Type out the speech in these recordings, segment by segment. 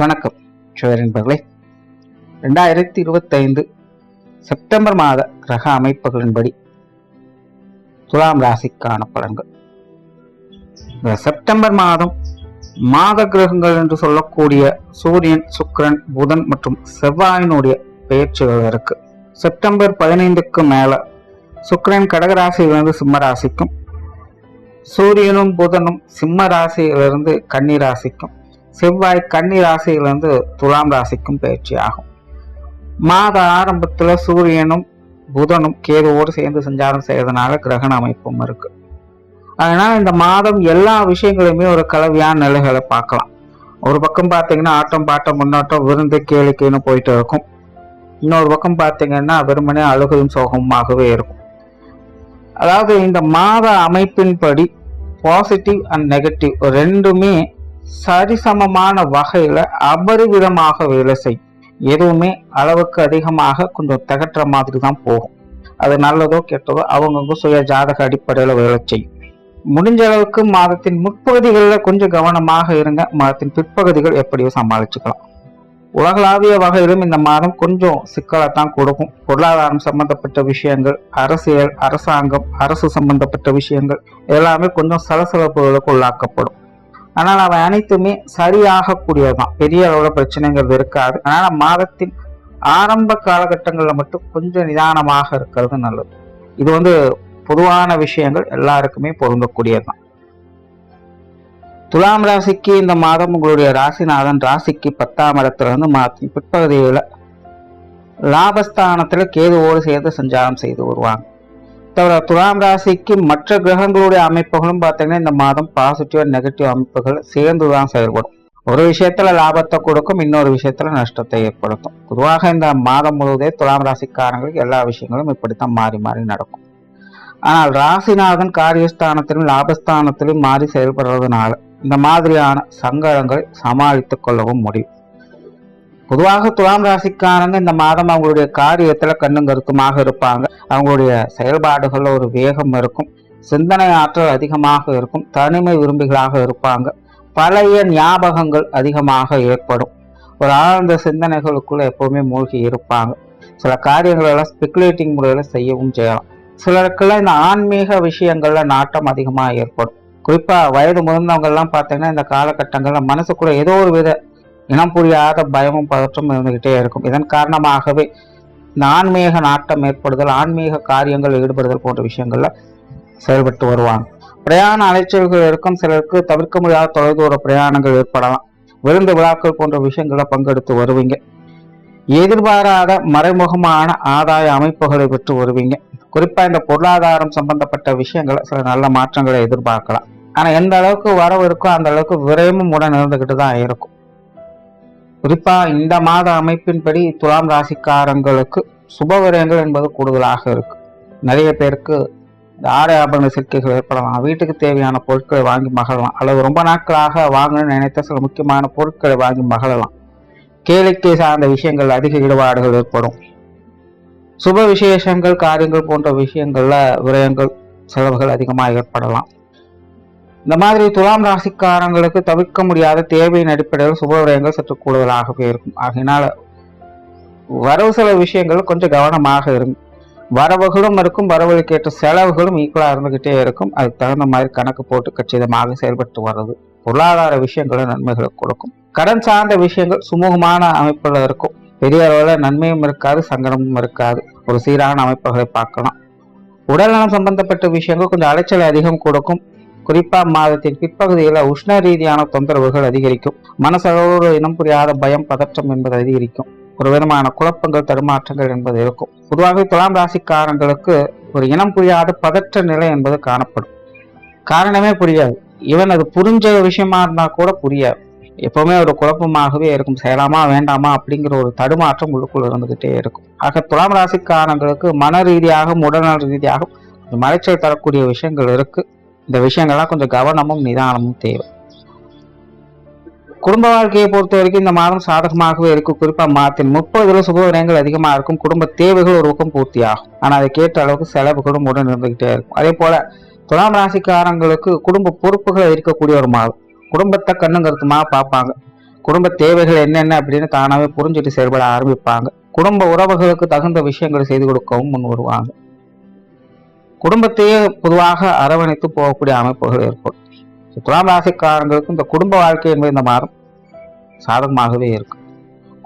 வணக்கம் நண்பர்களே. 2025 செப்டம்பர் மாத கிரக அமைப்புகளின்படி துலாம் ராசிக்கான பலன்கள். இந்த செப்டம்பர் மாதம் மாத கிரகங்கள் என்று சொல்லக்கூடிய சூரியன், சுக்கிரன், புதன் மற்றும் செவ்வாயினுடைய பெயர்ச்சிகள் இருக்கு. செப்டம்பர் 15க்கு மேல சுக்கிரன் கடகராசியிலிருந்து சிம்ம ராசிக்கும், சூரியனும் புதனும் சிம்ம ராசியிலிருந்து கன்னி ராசிக்கும், செவ்வாய் கன்னி ராசியிலிருந்து துலாம் ராசிக்கும் பயிற்சி ஆகும். மாத ஆரம்பத்துல சூரியனும் புதனும் கேதுவோடு சேர்ந்து சஞ்சாரம் செய்யறதுனால கிரகண அமைப்பும் இருக்கு. அதனால இந்த மாதம் எல்லா விஷயங்களுமே ஒரு கலவையான நிலைகளை பார்க்கலாம். ஒரு பக்கம் பார்த்தீங்கன்னா ஆட்டம் பாட்டம் முன்னோட்டம் விருந்து கேளிக்கைன்னு போயிட்டு இருக்கும். இன்னொரு பக்கம் பார்த்தீங்கன்னா வெறுமனே அழுகையும் சோகமாகவே இருக்கும். அதாவது இந்த மாத அமைப்பின்படி பாசிட்டிவ் அண்ட் நெகட்டிவ் ரெண்டுமே சரிசமமான வகையில அபரிவிதமாக வேலை செய்யும். எதுவுமே அளவுக்கு அதிகமாக கொஞ்சம் திகட்டுற மாதிரி தான் போகும். அது நல்லதோ கெட்டதோ அவங்கவுங்க சுய ஜாதக அடிப்படையில வேலை செய்யும். முடிஞ்ச அளவுக்கு மாதத்தின் முற்பகுதிகளில் கொஞ்சம் கவனமாக இருங்க. மாதத்தின் பிற்பகுதிகள் எப்படியோ சமாளிச்சுக்கலாம். உலகளாவிய வகையிலும் இந்த மாதம் கொஞ்சம் சிக்கலைத்தான் கொடுக்கும். பொருளாதாரம் சம்பந்தப்பட்ட விஷயங்கள், அரசியல், அரசாங்கம், அரசு சம்பந்தப்பட்ட விஷயங்கள் எல்லாமே கொஞ்சம் சலசலப்புகளுக்கு உள்ளாக்கப்படும். ஆனால் அவை அனைத்துமே சரியாகக்கூடியதான். பெரிய அளவுல பிரச்சனைகள் இருக்காது. அதனால மாதத்தின் ஆரம்ப காலகட்டங்கள்ல மட்டும் கொஞ்சம் நிதானமாக இருக்கிறது நல்லது. இது பொதுவான விஷயங்கள் எல்லாருக்குமே பொருந்தக்கூடியதுதான். துலாம் ராசிக்கு இந்த மாதம் உங்களுடைய ராசிநாதன் ராசிக்கு 10ஆம் இடத்துல இருந்து மாதத்தின் பிற்பகுதியில லாபஸ்தானத்துல கேதுவோடு சேர்த்து சஞ்சாரம் செய்து வருவாங்க. தவிர துலாம் ராசிக்கு மற்ற கிரகங்களுடைய அமைப்புகளும் பார்த்தீங்கன்னா இந்த மாதம் பாசிட்டிவ் அண்ட் நெகட்டிவ் அமைப்புகள் சேர்ந்துதான் செயல்படும். ஒரு விஷயத்துல லாபத்தை கொடுக்கும், இன்னொரு விஷயத்துல நஷ்டத்தை ஏற்படுத்தும். பொதுவாக இந்த மாதம் முழுவதே துலாம் ராசிக்காரங்களுக்கு எல்லா விஷயங்களும் இப்படித்தான் மாறி மாறி நடக்கும். ஆனால் ராசிநாதன் காரியஸ்தானத்திலும் லாபஸ்தானத்திலும் மாறி செயல்படுறதுனால இந்த மாதிரியான சங்கடங்களை சமாளித்துக் கொள்ளவும் முடியும். பொதுவாக துலாம் ராசிக்காரங்க இந்த மாதம் அவங்களுடைய காரியத்துல கண்ணும் கருத்துமாக இருப்பாங்க. அவங்களுடைய செயல்பாடுகள்ல ஒரு வேகம் இருக்கும், சிந்தனை ஆற்றல் அதிகமாக இருக்கும், தனிமை விரும்பிகளாக இருப்பாங்க, பழைய ஞாபகங்கள் அதிகமாக ஏற்படும், ஒரு ஆழ்ந்த சிந்தனைகளுக்குள்ள எப்பவுமே மூழ்கி இருப்பாங்க. சில காரியங்கள் எல்லாம் ஸ்பெகுலேட்டிங் முறையில செய்யவும் செய்யலாம். சிலருக்கெல்லாம் இந்த ஆன்மீக விஷயங்கள்ல நாட்டம் அதிகமாக ஏற்படும். குறிப்பா வயது முதிர்ந்தவங்க எல்லாம் பார்த்தீங்கன்னா இந்த காலகட்டங்கள்ல மனசுக்குள்ள ஏதோ ஒரு வித இனம் புரியாத பயமும் பதற்றமும் இருந்துகிட்டே இருக்கும். இதன் காரணமாகவே இந்த ஆன்மீக நாட்டம் ஏற்படுதல், ஆன்மீக காரியங்கள் ஈடுபடுதல் போன்ற விஷயங்கள்ல செயல்பட்டு வருவாங்க. பிரயாண அலைச்சல்கள் இருக்கும். சிலருக்கு தவிர்க்க முடியாத தொலைதூர பிரயாணங்கள் ஏற்படலாம். விருந்து விழாக்கள் போன்ற விஷயங்கள பங்கெடுத்து வருவீங்க. எதிர்பாராத மறைமுகமான ஆதாய அமைப்புகளை பெற்று வருவீங்க. குறிப்பா இந்த பொருளாதாரம் சம்பந்தப்பட்ட விஷயங்களை சில நல்ல மாற்றங்களை எதிர்பார்க்கலாம். ஆனா எந்த அளவுக்கு வரவு இருக்கோ அந்த அளவுக்கு விரைவும் உடன் இருந்துகிட்டு தான் இருக்கும். குறிப்பா இந்த மாத அமைப்பின்படி துலாம் ராசிக்காரங்களுக்கு சுப விரயங்கள் என்பது கூடுதலாக இருக்கு. நிறைய பேருக்கு இந்த ஆடை ஆபரண சேர்க்கைகள் ஏற்படலாம். வீட்டுக்கு தேவையான பொருட்களை வாங்கி மகிழலாம், அல்லது ரொம்ப நாட்களாக வாங்கணும்னு நினைத்த சில முக்கியமான பொருட்களை வாங்கி மகிழலாம். கேளிக்கை சார்ந்த விஷயங்கள் அதிக ஈடுபாடுகள் ஏற்படும். சுப விசேஷங்கள், காரியங்கள் போன்ற விஷயங்கள்ல விரயங்கள், செலவுகள் அதிகமாக ஏற்படலாம். இந்த மாதிரி துலாம் ராசிக்காரங்களுக்கு தவிர்க்க முடியாத தேவையின் அடிப்படையில் சுப விரயங்கள் சற்று கூடுதலாகவே இருக்கும். ஆகையினால வரவு செலவு விஷயங்கள் கொஞ்சம் கவனமாக இருக்கும். வரவுகளும் இருக்கும், வரவுகளுக்கு ஏற்ற செலவுகளும் ஈக்குவலா இருந்துகிட்டே இருக்கும். அதுக்கு தகுந்த மாதிரி கணக்கு போட்டு கச்சிதமாக செயல்பட்டு வர்றது பொருளாதார விஷயங்களை நன்மைகளை கொடுக்கும். கடன் சார்ந்த விஷயங்கள் சுமூகமான அமைப்புல இருக்கும். பெரிய அளவில் நன்மையும் இருக்காது, சங்கடமும் இருக்காது. ஒரு சீரான அமைப்புகளை பார்க்கலாம். உடல்நலம் சம்பந்தப்பட்ட விஷயங்கள் கொஞ்சம் அலைச்சலை அதிகம் கொடுக்கும். குறிப்பா மாதத்தின் பிற்பகுதியில உஷ்ண ரீதியான தொந்தரவுகள் அதிகரிக்கும். மனசளவோடு இனம் புரியாத பயம், பதற்றம் என்பது அதிகரிக்கும். ஒரு விதமான குழப்பங்கள், தடுமாற்றங்கள் என்பது இருக்கும். பொதுவாக துலாம் ராசிக்காரங்களுக்கு ஒரு இனம் புரியாத பதற்ற நிலை என்பது காணப்படும். காரணமே புரியாது. ஈவன் அது புரிஞ்ச விஷயமா இருந்தா கூட புரியாது. எப்பவுமே ஒரு குழப்பமாகவே இருக்கும். செய்யலாமா வேண்டாமா அப்படிங்கிற ஒரு தடுமாற்றம் உள்ளுக்குள்ள இருந்துகிட்டே இருக்கும். ஆக துலாம் ராசிக்காரங்களுக்கு மன ரீதியாகவும் உடல்நல ரீதியாகவும் மலைச்சல் தரக்கூடிய விஷயங்கள் இருக்கு. இந்த விஷயங்கள்லாம் கொஞ்சம் கவனமும் நிதானமும் தேவை. குடும்ப வாழ்க்கையை பொறுத்த வரைக்கும் இந்த மாதம் சாதகமாகவே இருக்கும். குறிப்பா மாதத்தின் 30 சுப விரயங்கள் அதிகமாக இருக்கும். குடும்ப தேவைகள் ஒரு பக்கம் பூர்த்தி ஆகும். ஆனா அதை கேட்ட அளவுக்கு செலவுகளும் உடன் இருந்துகிட்டே இருக்கும். அதே போல துலாம் ராசிக்காரங்களுக்கு குடும்ப பொறுப்புகள் இருக்கக்கூடிய ஒரு மாதம். குடும்பத்தை கண்ணும் கருத்துமாக பார்ப்பாங்க. குடும்ப தேவைகள் என்னென்ன அப்படின்னு தானாவே புரிஞ்சுட்டு செயல்பட ஆரம்பிப்பாங்க. குடும்ப உறவுகளுக்கு தகுந்த விஷயங்களை செய்து கொடுக்கவும் முன் வருவாங்க. குடும்பத்தையே பொதுவாக அரவணைத்து போகக்கூடிய அமைப்புகள் ஏற்படும். துலாம் ராசிக்காரங்களுக்கு இந்த குடும்ப வாழ்க்கை என்பது இந்த மாதம் சாதகமாகவே இருக்கும்.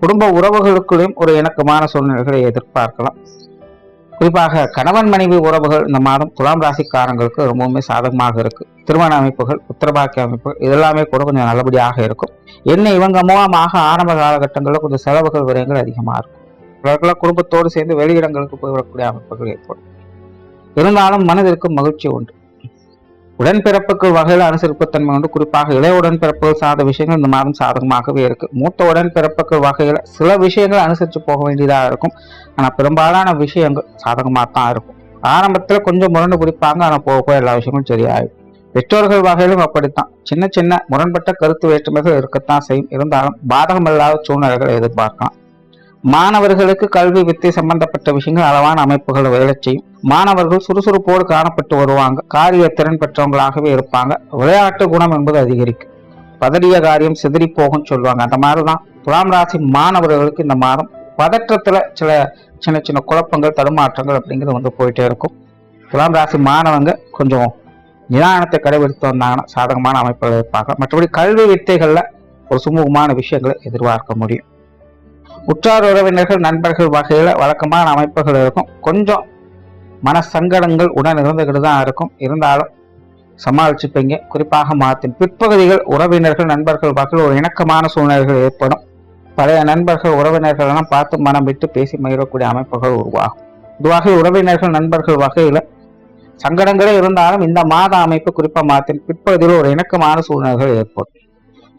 குடும்ப உறவுகளுக்குள்ளேயும் ஒரு இணக்கமான சூழ்நிலைகளை எதிர்பார்க்கலாம். குறிப்பாக கணவன் மனைவி உறவுகள் இந்த மாதம் துலாம் ராசிக்காரங்களுக்கு ரொம்பவுமே சாதகமாக இருக்கு. திருமண அமைப்புகள், புத்திரபாக்கிய அமைப்புகள் இதெல்லாமே கூட கொஞ்சம் நல்லபடியாக இருக்கும். என்ன இவங்க மூலமாக ஆரம்ப காலகட்டங்களில் கொஞ்சம் செலவுகள் விரயங்கள் அதிகமாக இருக்கும். இவர்களால் குடும்பத்தோடு சேர்ந்து வெளியிடங்களுக்கு போய் வரக்கூடிய அமைப்புகள் ஏற்படும். இருந்தாலும் மனதிற்கு மகிழ்ச்சி உண்டு. உடன்பிறப்புகள் வகையில் அனுசரிப்புத்தன்மை உண்டு. குறிப்பாக இளைய உடன்பிறப்புகள் சார்ந்த விஷயங்கள் இந்த மாதம் சாதகமாகவே இருக்கு. மூத்த உடன்பிறப்புகள் வகையில் சில விஷயங்கள் அனுசரித்து போக வேண்டியதாக இருக்கும். ஆனால் பெரும்பாலான விஷயங்கள் சாதகமாக தான் இருக்கும். ஆரம்பத்தில் கொஞ்சம் முரண்டு பிடிப்பாங்க, ஆனால் போக போக எல்லா விஷயங்களும் சரியாயிடும். பெற்றோர்கள் வகையிலும் அப்படித்தான். சின்ன சின்ன முரண்பட்ட கருத்து வேற்றுமைகள் இருக்கத்தான் செய்யும். இருந்தாலும் பாதகமில்லாத சூழ்நிலைகளை எதிர்பார்க்கலாம். மாணவர்களுக்கு கல்வி வித்தை சம்பந்தப்பட்ட விஷயங்கள் அளவான அமைப்புகள் வேலை செய்யும். மாணவர்கள் சுறுசுறுப்போடு காணப்பட்டு வருவாங்க. காரிய திறன் பெற்றவங்களாகவே இருப்பாங்க. விளையாட்டு குணம் என்பது அதிகரிக்கும். பதறிய காரியம் சிதறி போகும் சொல்லுவாங்க. அந்த மாதிரிதான் துலாம் ராசி மாணவர்களுக்கு இந்த மாதம் பதற்றத்துல சில சின்ன சின்ன குழப்பங்கள், தடுமாற்றங்கள் அப்படிங்கிறது வந்து போயிட்டே இருக்கும். துலாம் ராசி மாணவங்க கொஞ்சம் நிதானத்தை கடைபிடித்து வந்தாங்கன்னா சாதகமான அமைப்புகளை எதிர்பார்க்கலாம். மற்றபடி கல்வி வித்தைகள்ல ஒரு சுமூகமான விஷயங்களை எதிர்பார்க்க முடியும். உற்றார் உறவினர்கள், நண்பர்கள் வகையில வழக்கமான அமைப்புகள் இருக்கும். கொஞ்சம் மன சங்கடங்கள் உடன் இருந்துகிட்டு தான் இருக்கும். இருந்தாலும் சமாளிச்சுப்பீங்க. குறிப்பாக மாதத்தின் பிற்பகுதிகள் உறவினர்கள், நண்பர்கள் வகையில் ஒரு இணக்கமான சூழ்நிலைகள் ஏற்படும். பழைய நண்பர்கள், உறவினர்கள் எல்லாம் பார்த்து மனம் விட்டு பேசி மகிழக்கூடிய அமைப்புகள் உருவாகும். இதுவாக உறவினர்கள், நண்பர்கள் வகையில சங்கடங்களே இருந்தாலும் இந்த மாத அமைப்பு குறிப்பாக மாதத்தின் பிற்பகுதியில் ஒரு இணக்கமான சூழ்நிலைகள் ஏற்படும்.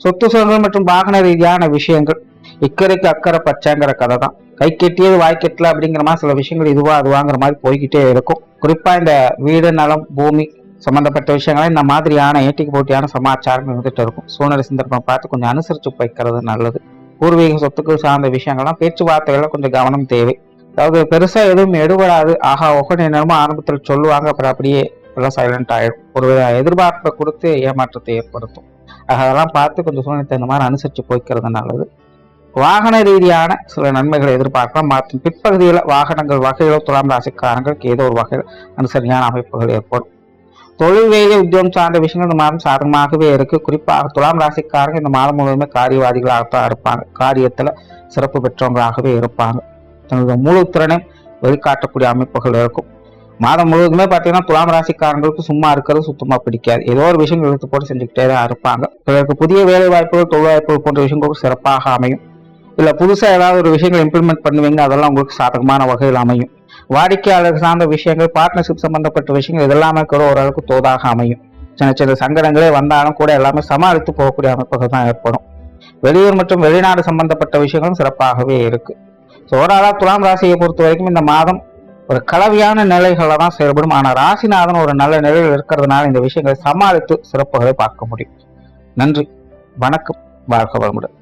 சொத்து சுகங்கள் மற்றும் வாகன ரீதியான விஷயங்கள் இக்கரைக்கு அக்கறை பச்சைங்கிற கதை தான். கை கெட்டியது வாய் கெட்டல அப்படிங்கிற மாதிரி சில விஷயங்கள் இதுவா அதுவாங்கிற மாதிரி போய்கிட்டே இருக்கும். குறிப்பா இந்த வீடு, நலம், பூமி சம்பந்தப்பட்ட விஷயங்களை இந்த மாதிரியான ஏட்டிக்கு போட்டியான சமாச்சாரம் இருந்துட்டு இருக்கும். சூழ்நிலை சந்தர்ப்பம் பார்த்து கொஞ்சம் அனுசரிச்சு வைக்கிறது நல்லது. பூர்வீக சொத்துக்கள் சார்ந்த விஷயங்கள்லாம் பேச்சுவார்த்தைகள்ல கொஞ்சம் கவனம் தேவை. அதாவது பெருசா எதுவும் எடுபடாது. ஆகா ஒக நேரமும் ஆரம்பத்தில் சொல்லுவாங்க, அப்புறம் அப்படியே எல்லாம் சைலண்ட் ஆயிடும். ஒரு எதிர்பார்ப்பை கொடுத்து ஏமாற்றத்தை ஏற்படுத்தும். அதெல்லாம் பார்த்து கொஞ்சம் சூழ்நிலை தகுந்த மாதிரி அனுசரிச்சு போய்க்கிறது நல்லது. வாகன ரீதியான சில நன்மைகளை எதிர்பார்க்கலாம். மாதத்தின் பிற்பகுதியில் வாகனங்கள் வகையிலோ துலாம் ராசிக்காரங்களுக்கு ஏதோ ஒரு வகையில் அனுசரியான அமைப்புகள் ஏற்படும். தொழில் வேலை உத்தியோகம் சார்ந்த விஷயங்கள் இந்த மாதம் சாதகமாகவே இருக்கு. குறிப்பாக துலாம் ராசிக்காரங்க இந்த மாதம் முழுவதுமே காரியவாதிகளாகத்தான் இருப்பாங்க. காரியத்துல சிறப்பு பெற்றவங்களாகவே இருப்பாங்க. தனது முழு திறனை வெளிக்காட்டக்கூடிய அமைப்புகள் இருக்கும். மாதம் முழுவதுமே பார்த்தீங்கன்னா துலாம் ராசிக்காரங்களுக்கு சும்மா இருக்கிறது சுத்தமா பிடிக்காது. ஏதோ ஒரு விஷயம் இழுத்து போட்டு செஞ்சுக்கிட்டே தான் இருப்பாங்க. பிறருக்கு புதிய வேலை வாய்ப்புகள், தொழில் வாய்ப்புகள் போன்ற விஷயங்களும் சிறப்பாக அமையும். இல்ல புதுசா ஏதாவது ஒரு விஷயங்கள் இம்ப்ளிமெண்ட் பண்ணுவீங்க, அதெல்லாம் உங்களுக்கு சாதகமான வகையில் அமையும். வாடிக்கையாளர் சார்ந்த விஷயங்கள், பார்ட்னர்ஷிப் சம்பந்தப்பட்ட விஷயங்கள் இதெல்லாமே கூட ஓரளவுக்கு தோதாக அமையும். சின்ன சின்ன சங்கடங்களே வந்தாலும் கூட எல்லாமே சமாளித்து போகக்கூடிய அமைப்புகள் தான் ஏற்படும். வெளியூர் மற்றும் வெளிநாடு சம்பந்தப்பட்ட விஷயங்களும் சிறப்பாகவே இருக்கு. ஓவராலா துலாம் ராசியை பொறுத்த வரைக்கும் இந்த மாதம் ஒரு கலவையான நிலைகளை தான் செயல்படும். ஆனால் ராசிநாதன் ஒரு நல்ல நிலையில் இருக்கிறதுனால இந்த விஷயங்களை சமாளித்து சிறப்புகளை பார்க்க முடியும். நன்றி, வணக்கம், வாழ்க வளமுடன்.